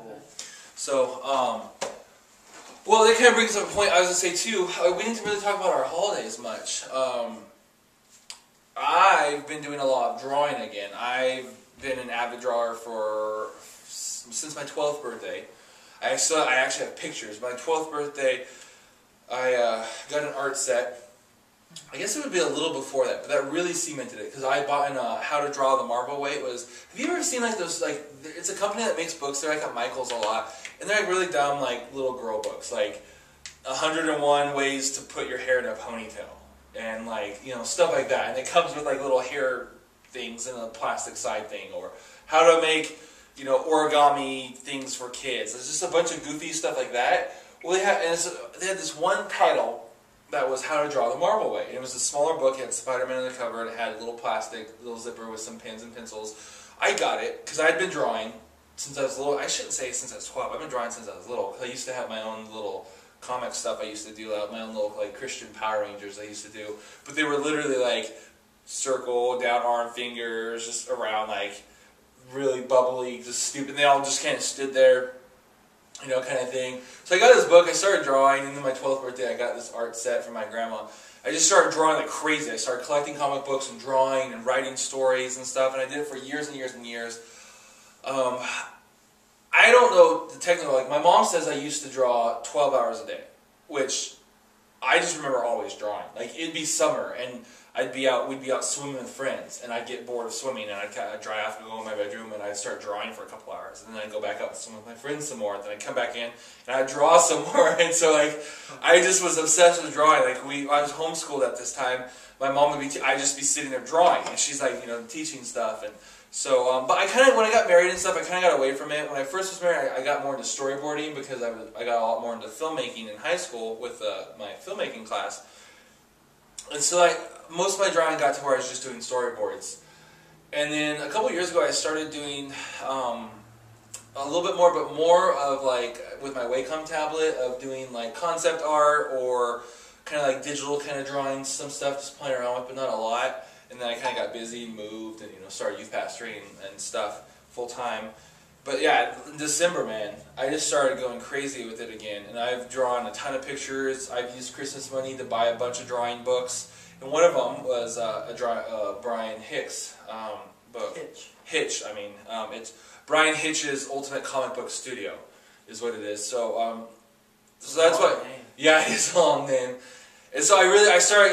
Cool. So, well, that kind of brings up a point I was going to say, too. We didn't really talk about our holidays much. I've been doing a lot of drawing again. I've been an avid drawer since my 12th birthday. I actually have pictures. My 12th birthday, I got an art set. I guess it would be a little before that, but that really cemented it because I bought in How to Draw the Marble Way. Have you ever seen like those, like, it's a company that makes books. They're like at Michael's a lot, and they're like really dumb, like little girl books, like 101 Ways to Put Your Hair in a Ponytail, and like, you know, stuff like that. And it comes with like little hair things and a plastic side thing, or how to make, you know, origami things for kids. There's just a bunch of goofy stuff like that. Well, they had this one title that was How to Draw the Marble Way. And it was a smaller book. It had Spider-Man on the cover, and it had a little plastic, little zipper with some pens and pencils. I got it because I'd been drawing since I was little. I shouldn't say since I was 12. I've been drawing since I was little. I used to have my own little comic stuff I used to do, my own little like Christian Power Rangers I used to do. But they were literally like circle, down arm, fingers, just around, like really bubbly, just stupid. And they all just kind of stood there, you know, kind of thing. So I got this book, I started drawing, and then my 12th birthday I got this art set from my grandma. I just started drawing like crazy. I started collecting comic books and drawing and writing stories and stuff, and I did it for years and years and years. I don't know the technical, like my mom says I used to draw 12 hours a day, which I just remember always drawing. Like it'd be summer, and we'd be out swimming with friends, and I'd get bored of swimming, and I'd dry off and go in my bedroom, and I'd start drawing for a couple hours, and then I'd go back out and swim with my friends some more, and then I'd come back in, and I'd draw some more, and so like, I just was obsessed with drawing. Like I was homeschooled at this time. My mom would be, I'd just be sitting there drawing, and she's like, you know, teaching stuff, and so, but I kind of, when I got married and stuff, I kind of got away from it. When I first was married, I got more into storyboarding because I got a lot more into filmmaking in high school with my filmmaking class. And so most of my drawing got to where I was just doing storyboards. And then a couple years ago I started doing a little bit more, but more of like, with my Wacom tablet, of doing like concept art or kind of like digital kind of drawing, some stuff just playing around with, but not a lot. And then I kind of got busy, moved, and, you know, started youth pastoring and stuff full time. But yeah, in December, man, I just started going crazy with it again. And I've drawn a ton of pictures. I've used Christmas money to buy a bunch of drawing books. And one of them was Brian Hicks book. Hitch. It's Brian Hitch's Ultimate Comic Book Studio is what it is. So that's what. Yeah, it's a long name. And so I started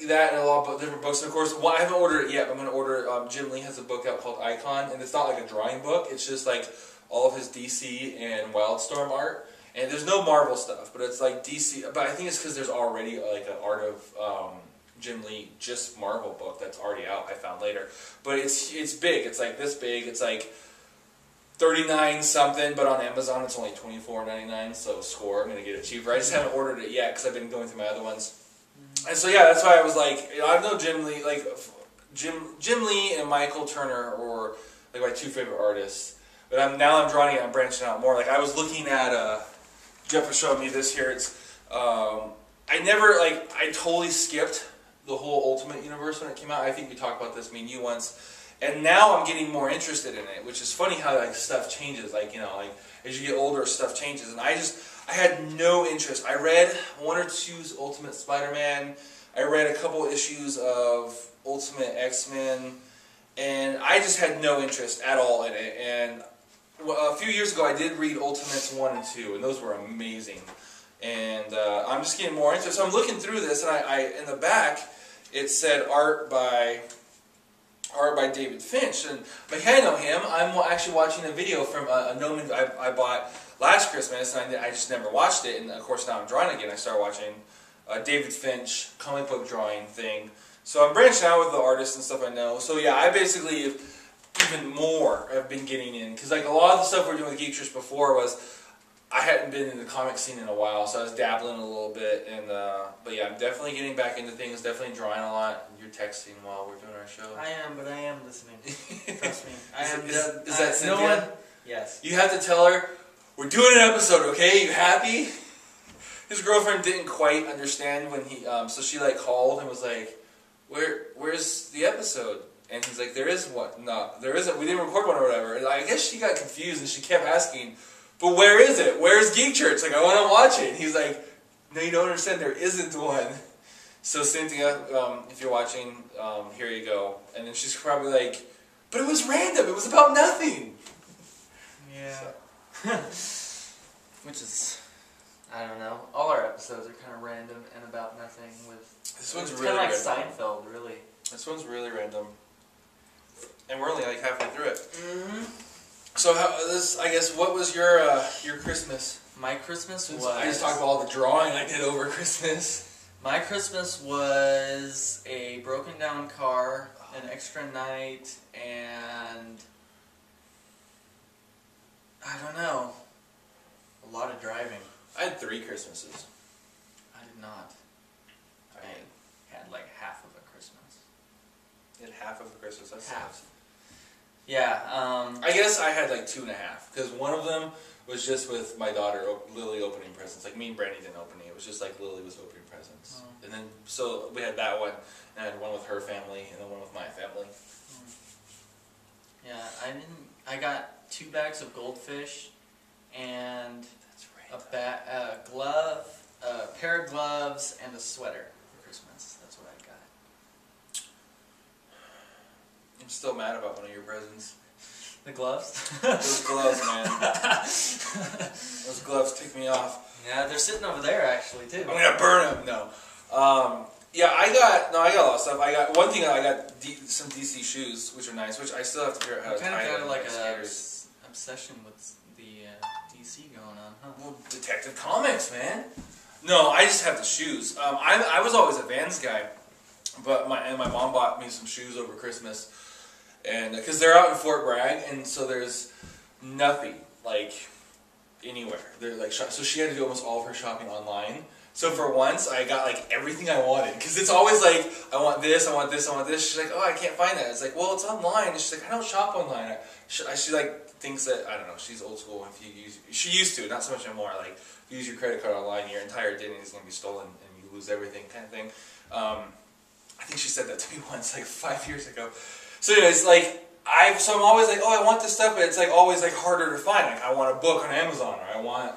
that and a lot of different books. And of course, I haven't ordered it yet, but I'm going to order it. Jim Lee has a book out called Icon, and it's not like a drawing book. It's just like all of his DC and Wildstorm art. And there's no Marvel stuff, but it's like DC. But I think it's because there's already like an Art of Jim Lee just Marvel book that's already out. I found later, but it's big. It's like this big. It's like $39 something, but on Amazon it's only $24.99, so score, I'm going to get it cheaper. I just haven't ordered it yet because I've been going through my other ones. And so yeah, that's why I was like, I know Jim Lee, like Jim Lee and Michael Turner were like my two favorite artists. But now I'm drawing it, I'm branching out more. Like I was looking at, Jeff was showing me this here, it's, I totally skipped the whole Ultimate Universe when it came out. I think we talked about this, me and you once. And now I'm getting more interested in it, which is funny how like stuff changes. Like, you know, like as you get older, stuff changes. And I had no interest. I read one or two Ultimate Spider-Man. I read a couple issues of Ultimate X-Men, and I just had no interest at all in it. And a few years ago, I did read Ultimates 1 and 2, and those were amazing. And I'm just getting more interested. So I'm looking through this, and I in the back it said art by David Finch, and like I know him. I'm actually watching a video from a gnomon I bought last Christmas, and I just never watched it. And of course now I'm drawing again. I started watching David Finch comic book drawing thing. So I'm branching out with the artists and stuff I know. So yeah, I basically even more have been getting in, because like a lot of the stuff we were doing with Geek before was I hadn't been in the comic scene in a while, so I was dabbling a little bit. And but yeah, I'm definitely getting back into things. Definitely drawing a lot. You're texting while we're doing our show. I am, but I am listening. Trust me. I am. Is that Cynthia? No one. Yes. You have to tell her we're doing an episode. Okay, you happy? His girlfriend didn't quite understand when he. So she like called and was like, "Where's the episode?" And he's like, there is one. No, there isn't. We didn't record one or whatever. And I guess she got confused and she kept asking, but where is it? Where's Geek Church? Like, I want to watch it. And he's like, no, you don't understand. There isn't one. So Cynthia, if you're watching, here you go. And then she's probably like, but it was random. It was about nothing. Yeah. So. Which is, I don't know. All our episodes are kind of random and about nothing. This one's it's really kind of like random. Seinfeld, really. This one's really random. And we're only like halfway through it. Mm-hmm. So I guess, what was your Christmas? My Christmas was... I just talked about all the drawing I did over Christmas. My Christmas was a broken down car, an extra night, and... I don't know. A lot of driving. I had 3 Christmases. I did not. I had like half of a Christmas. You had half of a Christmas? That's half. Nice. Yeah. I guess I had like 2.5, because one of them was just with my daughter, Lily, opening presents. Like, me and Brandy didn't open it. It was just like Lily was opening presents. Oh. And then, so we had that one, and I had one with her family, and then one with my family. Yeah, I got 2 bags of goldfish, and a glove, a pair of gloves, and a sweater for Christmas. That's what I got. I'm still mad about one of your presents. The gloves? Those gloves, man. Those gloves tick me off. Yeah, they're sitting over there actually too. I'm gonna burn them. No. Yeah, I got a lot of stuff. I got one thing. I got some DC shoes, which are nice. Which I still have to figure out how to tie them. Kind of got like an obsession with the DC going on, huh? Well, Detective Comics, man. No, I just have the shoes. I was always a Vans guy, but my mom bought me some shoes over Christmas, and because they're out in Fort Bragg, and so there's nothing like anywhere. They're like so she had to do almost all of her shopping online. So for once, I got like everything I wanted, because it's always like, I want this, I want this, I want this. She's like, oh, I can't find that. It's like, well, it's online. And she's like, I don't shop online. She like thinks that, I don't know, she's old school. If you use, she used to, not so much anymore. Like, if you use your credit card online, your entire identity is going to be stolen and you lose everything, kind of thing. I think she said that to me once, like 5 years ago. So anyways, like, so I'm always like, oh, I want this stuff, but it's like always like harder to find. Like, I want a book on Amazon, or I want,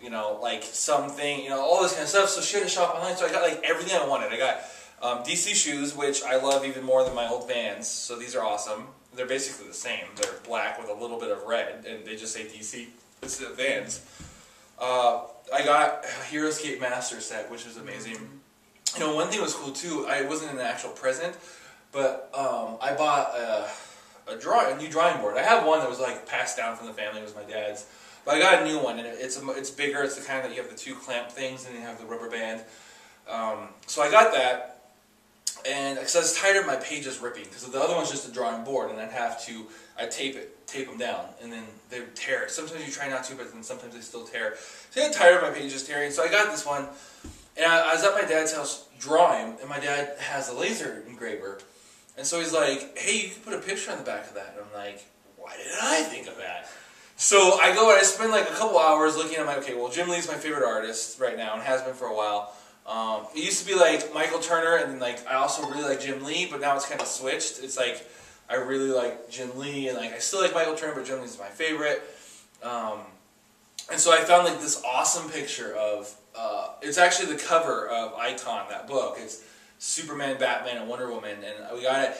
you know, like something, you know, all this kind of stuff. So she had to shop online. So I got like everything I wanted. I got DC shoes, which I love even more than my old Vans. So these are awesome. They're basically the same. They're black with a little bit of red, and they just say DC. It's the Vans. I got a Heroescape Master set, which was amazing. You know, one thing was cool too. It wasn't an actual present, but I bought a new drawing board. I have one that was like passed down from the family. It was my dad's. But I got a new one, and it's bigger. It's the kind that you have the 2 clamp things, and you have the rubber band. So I got that, and because I was tired of my pages ripping, because the other one's just a drawing board, and I'd tape them down, and then they would tear. Sometimes you try not to, but then sometimes they still tear. So I got tired of my pages tearing, so I got this one, and I was at my dad's house drawing, and my dad has a laser engraver, and so he's like, hey, you can put a picture on the back of that. And I'm like, why didn't I think of that? So I go and I spend like a couple hours looking at okay, well, Jim Lee's my favorite artist right now and has been for a while. It used to be like Michael Turner, and then like I also really like Jim Lee, but now it's kind of switched. It's like I really like Jim Lee, and like I still like Michael Turner, but Jim Lee's my favorite. And so I found like this awesome picture of, it's actually the cover of Icon, that book. It's Superman, Batman, and Wonder Woman, and we got it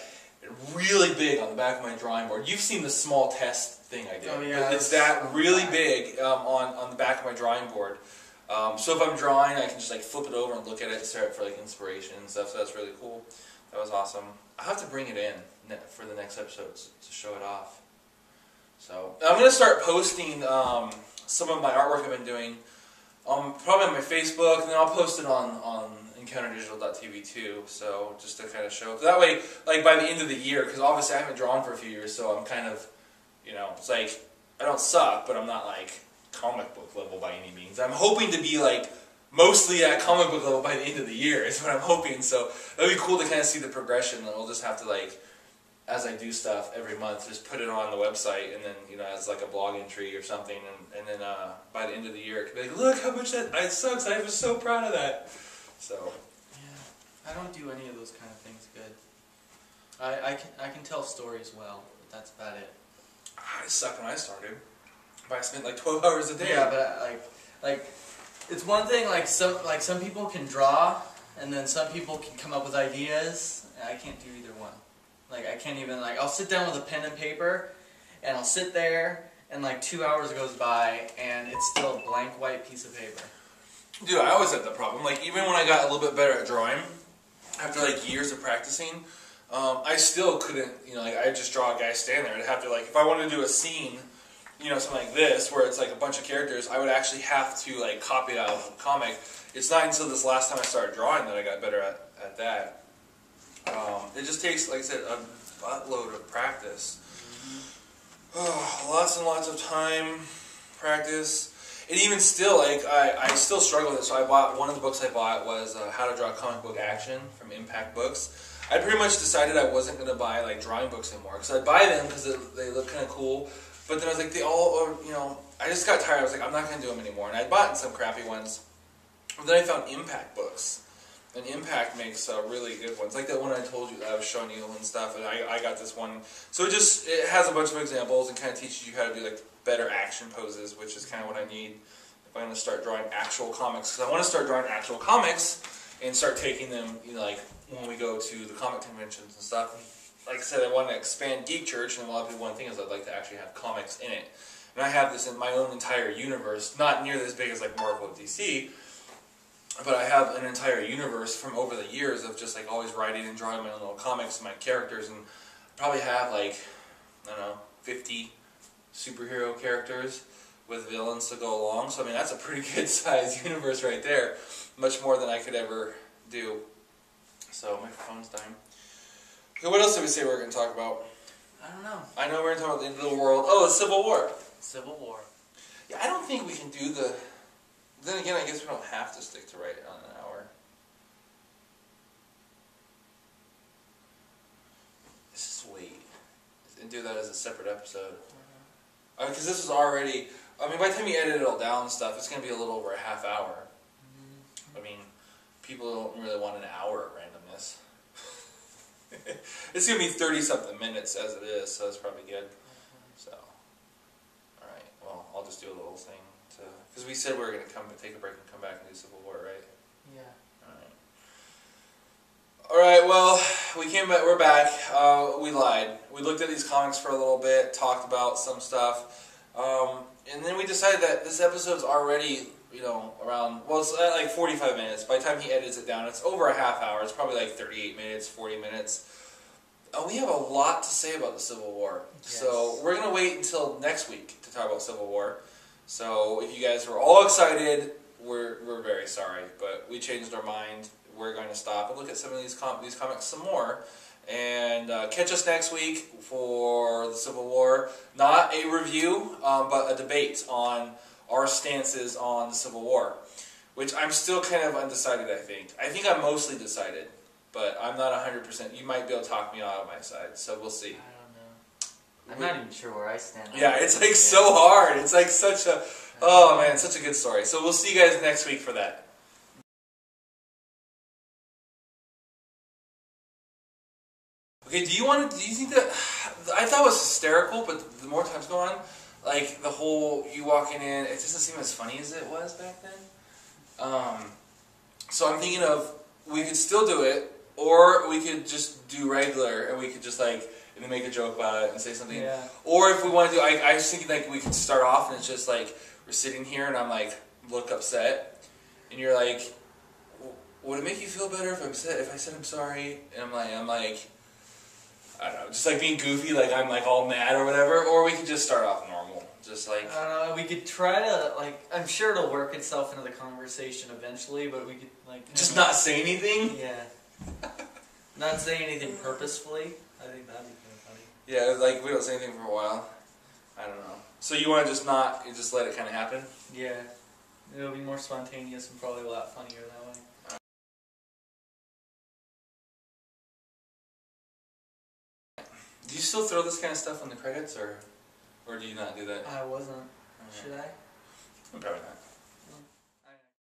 really big on the back of my drawing board. You've seen the small test thing I did. Oh, yeah, it's that really big on the back of my drawing board. So if I'm drawing, I can just like flip it over and look at it and stare at it for like inspiration and stuff. So that's really cool. That was awesome. I'll have to bring it in for the next episodes to show it off. So I'm gonna start posting some of my artwork I've been doing, probably on my Facebook, and then I'll post it on EncounterDigital.tv too. So just to kind of show it. That way, like by the end of the year, because obviously I haven't drawn for a few years, so I'm kind of, you know, it's like I don't suck, but I'm not like comic book level by any means. I'm hoping to be like mostly at comic book level by the end of the year is what I'm hoping. So that'd be cool to kind of see the progression. And I'll just have to like, as I do stuff every month, just put it on the website, and then, you know, as like a blog entry or something, and then by the end of the year, it could be like, look how much it sucks. I was so proud of that. So yeah, I don't do any of those kind of things good. I can tell stories well, but that's about it. I sucked when I started. But I spent like 12 hours a day. Yeah, but like it's one thing some people can draw, and then some people can come up with ideas. And I can't do either one. Like I can't even I'll sit down with a pen and paper, and I'll sit there, and like 2 hours goes by, and it's still a blank white piece of paper. Dude, I always had that problem. Like even when I got a little bit better at drawing, after like years of practicing, I still couldn't. Like I'd just draw a guy standing there. I'd have to if I wanted to do a scene. Something like this, where it's like a bunch of characters, I would actually have to like copy it out of a comic. It's not until this last time I started drawing that I got better at that. It just takes, like I said, a buttload of practice. Lots and lots of time, practice. And even still, I still struggle with it. So one of the books I bought was How to Draw Comic Book Action from Impact Books. I pretty much decided I wasn't going to buy like drawing books anymore, because I'd buy them because they look kind of cool. But then I was like, they all are, I just got tired. I was like, I'm not going to do them anymore. And I'd bought some crappy ones. But then I found Impact books. And Impact makes really good ones. Like that one I told you that I was showing you and stuff. And I got this one. So it has a bunch of examples and kind of teaches you how to do like better action poses, which is kind of what I need if I'm going to start drawing actual comics. Because I want to start drawing actual comics and start taking them, like when we go to the comic conventions and stuff. Like I said, I want to expand Geek Church, and a lot of people, one thing is I'd like to actually have comics in it. And I have this in my own entire universe, not nearly as big as like Marvel or DC, but I have an entire universe from over the years of just like always writing and drawing my own little comics and my characters, and I probably have like, I don't know, 50 superhero characters with villains to go along. So I mean, that's a pretty good sized universe right there. Much more than I could ever do. So my phone's dying. Okay, what else did we say we were going to talk about? I don't know. I know we're going to talk about the end of the world. Oh, the Civil War. Civil War. Yeah, I don't think we can do the... Then again, I guess we don't have to stick to right on an hour. Let's just wait. And do that as a separate episode. Because this is already... I mean, by the time you edit it all down and stuff, it's going to be a little over a half hour. I mean, people don't really want an hour of randomness. It's going to be 30-something minutes as it is, so that's probably good. So, alright, well, I'll just do a little thing to... Because we said we were going to take a break and come back and do Civil War, right? Yeah. Alright, well, we came back, we're back. We lied. We looked at these comics for a little bit, talked about some stuff, and then we decided that this episode's already... around, well, it's like 45 minutes. By the time he edits it down, it's over a half hour. It's probably like 38 minutes, 40 minutes. We have a lot to say about the Civil War. Yes. So we're going to wait until next week to talk about Civil War. So if you guys were all excited, we're very sorry. But we changed our mind. We're going to stop and look at some of these comics some more. And catch us next week for the Civil War. Not a review, but a debate on our stances on the Civil War, which I'm still kind of undecided, I think. I think I'm mostly decided, but I'm not 100%. You might be able to talk me out of my side, so we'll see. I don't know. I'm not even sure where I stand. Yeah, it's like so hard. It's like such a, oh man, such a good story. So we'll see you guys next week for that. Okay, do you think that, I thought it was hysterical, but the more times go on, like the whole you walking in, it doesn't seem as funny as it was back then. So I'm thinking of, we could still do it, or we could just do regular, and we could just like, and then make a joke about it and say something. Yeah. Or if we want to do, I was thinking like we could start off and it's just like, we're sitting here and I'm like, look upset, and you're like, would it make you feel better if I said I'm sorry? And I'm like, I don't know, just like being goofy, like I'm like all mad or whatever, or we could just start off normal, just like... I don't know, we could try to, like, I'm sure it'll work itself into the conversation eventually, but we could, like... Just not say anything? Yeah. Not say anything purposefully. I think that'd be kind of funny. Yeah, like we don't say anything for a while. I don't know. So you want to just let it kind of happen? Yeah. It'll be more spontaneous and probably a lot funnier that way. Do you still throw this kind of stuff on the credits, or do you not do that? I wasn't. Should I? Probably not.